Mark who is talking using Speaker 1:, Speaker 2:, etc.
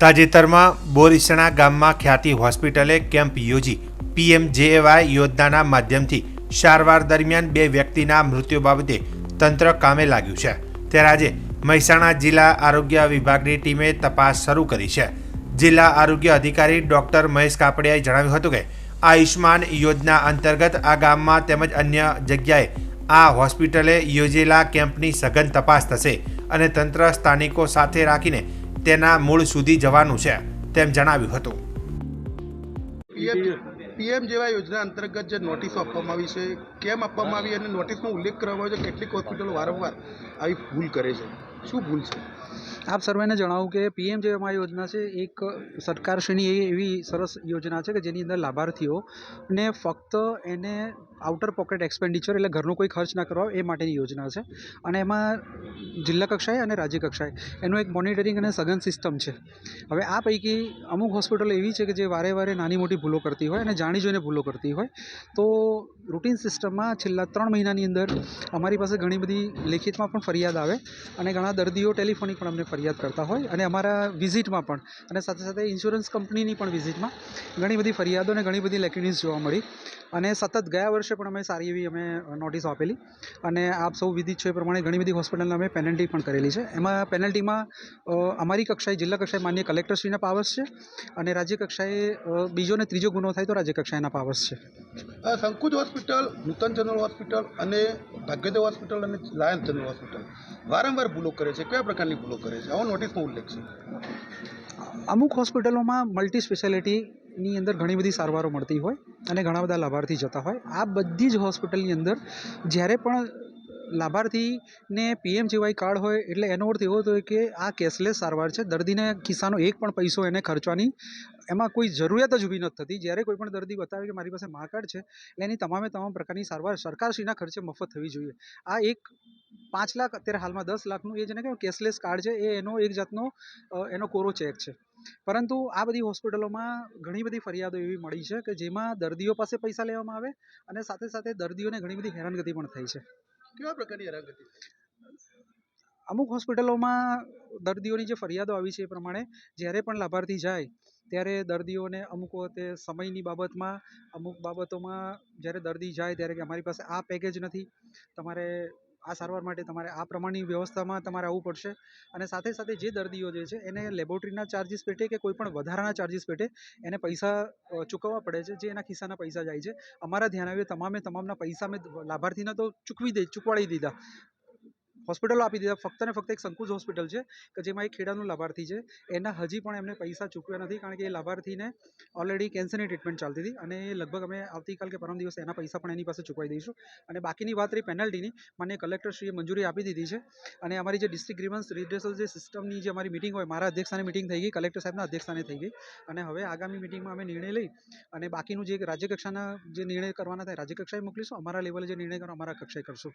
Speaker 1: તાજેતરમાં બોરીસણા ગામમાં ખ્યાતિ હોસ્પિટલે કેમ્પ યોજી પીએમજેએવાય યોજનાના માધ્યમથી સારવાર દરમિયાન 2 વ્યક્તિના મૃત્યુ બાબતે તંત્ર કામે લાગ્યું છે। ત્યારે આજે મહેસાણા જિલ્લા આરોગ્ય વિભાગની ટીમે તપાસ શરૂ કરી છે। જિલ્લા આરોગ્ય અધિકારી ડોક્ટર મહેશ કાપડિયાએ જણાવ્યું હતું કે આયુષ્માન યોજના અંતર્ગત આ ગામમાં તેમજ અન્ય જગ્યાએ આ હોસ્પિટલે યોજેલા કેમ્પની સઘન તપાસ થશે અને તંત્ર સ્થાનિકો સાથે રાખીને તેના મૂળ સુધી જવાનું છે તેમ જણાવ્યું હતું।
Speaker 2: પીએમજેવાય યોજના અંતર્ગત જે નોટિસો આપવામાં આવી છે, કેમ આપવામાં આવી અને નોટિસમાં ઉલ્લેખ કરવામાં આવ્યો છે કેટલીક હોસ્પિટલો વારંવાર આવી ભૂલ કરે છે, શું ભૂલ છે?
Speaker 3: આપ સર્વેને જણાવું કે પીએમજેએવાય યોજના છે એક સરકારશ્રીની એવી સરસ યોજના છે કે જેની અંદર લાભાર્થીઓને ફક્ત એને આઉટર પોકેટ એક્સપેન્ડિચર એટલે ઘરનો કોઈ ખર્ચ ના કરવા એ માટેની યોજના છે અને એમાં જિલ્લા કક્ષાએ અને રાજ્ય કક્ષાએ એનું એક મોનિટરિંગ અને સઘન સિસ્ટમ છે। હવે આ પૈકી અમુક હોસ્પિટલો એવી છે કે જે વારે વારે નાની મોટી ભૂલો કરતી હોય અને જાણી જોઈને ભૂલો કરતી હોય, તો રૂટીન સિસ્ટમમાં છેલ્લા 3 મહિનાની અંદર અમારી પાસે ઘણી બધી લેખિતમાં પણ ફરિયાદ આવે અને ઘણા દર્દીઓ ટેલિફોનિક પણ અમને ફરિયાદ કરતા હોય અને અમારા વિઝિટમાં પણ અને સાથે સાથે ઇન્સ્યોરન્સ કંપનીની પણ વિઝિટમાં ઘણી બધી ફરિયાદો અને ઘણી બધી લેકિનિસ જોવા મળી અને સતત ગયા વર્ષે પણ અમે સારી એવી અમે નોટિસ આપેલી અને આપ સૌ વિદિત છે એ પ્રમાણે ઘણી બધી હોસ્પિટલને અમે પેનલ્ટી પણ કરેલી છે। એમાં પેનલ્ટીમાં અમારી કક્ષાએ જિલ્લા કક્ષાએ માન્ય કલેક્ટરશ્રીના પાવર્સ છે અને રાજ્ય કક્ષાએ બીજો ને ત્રીજો ગુનો થાય તો રાજ્ય કક્ષાએના પાવર્સ છે।
Speaker 2: સંકુચ હોસ્પિટલ, નૂતન જનરલ હોસ્પિટલ અને ભાગ્યોદય હોસ્પિટલ અને લાયન્સ જનરલ હોસ્પિટલ વારંવાર ભૂલો કરે છે, કયા પ્રકારની ભૂલો કરે છે, આવો નોટિસમાં ઉલ્લેખ છે?
Speaker 3: અમુક હોસ્પિટલોમાં મલ્ટી સ્પેશિયાલિટીની અંદર ઘણી બધી સારવારો મળતી હોય અને ઘણા બધા લાભાર્થી જતા હોય। આ બધી જ હોસ્પિટલની અંદર જ્યારે પણ લાભાર્થીને પીએમજેવાય કાર્ડ હોય એટલે એનો અર્થ એવો થયો કે આ કેશલેસ સારવાર છે, દર્દીને ખિસ્સાનો એક પણ પૈસો એને ખર્ચવાની એમાં કોઈ જરૂરિયાત જ ઊભી નથી થતી। જ્યારે કોઈ પણ દર્દી બતાવે કે મારી પાસે મા કાર્ડ છે એટલે એની તમામ પ્રકારની સારવાર સરકારશ્રીના ખર્ચે મફત થવી જોઈએ। આ એક 5 લાખ અત્યારે હાલમાં 10 લાખનું એ જેને કહેવાય કેશલેસ કાર્ડ છે એ એનો એક જાતનો એનો કોરો ચેક છે। પરંતુ આ બધી હોસ્પિટલોમાં ઘણી બધી ફરિયાદો એવી મળી છે કે જેમાં દર્દીઓ પાસે પૈસા લેવામાં આવે અને સાથે સાથે દર્દીઓને ઘણી બધી હેરાનગતિ પણ થઈ છે।
Speaker 2: કેવા પ્રકારની હેરાનગતિ?
Speaker 3: અમુક હોસ્પિટલોમાં દર્દીઓની જે ફરિયાદો આવી છે એ પ્રમાણે જ્યારે પણ લાભાર્થી જાય ત્યારે દર્દીઓને અમુક વખતે સમયની બાબતમાં અમુક બાબતોમાં જ્યારે દર્દી જાય ત્યારે કે અમારી પાસે આ પેકેજ નથી, તમારે આ સારવાર માટે તમારે આ પ્રમાણની વ્યવસ્થામાં તમારે આવવું પડશે અને સાથે સાથે જે દર્દીઓ જે છે એને લેબોરેટરીના ચાર્જિસ પેટે કે કોઈ પણ વધારાના ચાર્જિસ પેટે એને પૈસા ચૂકવવા પડે છે, જે એના ખિસ્સાના પૈસા જાય છે। અમારા ધ્યાન આવ્યું તમામના પૈસા મેં લાભાર્થીના તો ચૂકવાડી દીધા, હોસ્પિટલો આપી દીધા, ફક્ત ને ફક્ત એક સંકુચ હોસ્પિટલ છે કે જેમાં એક ખેડાનું લાભાર્થી છે એના હજી પણ એમને પૈસા ચૂકવ્યા નથી, કારણ કે એ લાભાર્થીને ઓલરેડી કેન્સરની ટ્રીટમેન્ટ ચાલતી હતી અને એ લગભગ અમે આવતીકાલ કે પરમ દિવસે એના પૈસા પણ એની પાસે ચૂકવાઈ દઈશું। અને બાકીની વાત રહી પેનલ્ટીની, માન્ય કલેક્ટરશ્રીએ મંજૂરી આપી દીધી છે અને અમારી જે ડિસ્ટ્રિક્ટ ગ્રીવન્સ રિડ્રેસલ જે સિસ્ટમની જે અમારી મિટિંગ હોય, મારા અધ્યક્ષસ્થાને મિટિંગ થઈ ગઈ, કલેક્ટર સાહેબના અધ્યક્ષસ્થાને થઈ ગઈ અને હવે આગામી મિટિંગમાં અમે નિર્ણય લઈ અને બાકીનું જે રાજ્ય કક્ષાના જે નિર્ણય કરવાના થાય રાજ્ય કક્ષાએ મોકલીશું, અમારા લેવલે જે નિર્ણય કરો અમારા કક્ષાએ કરશું।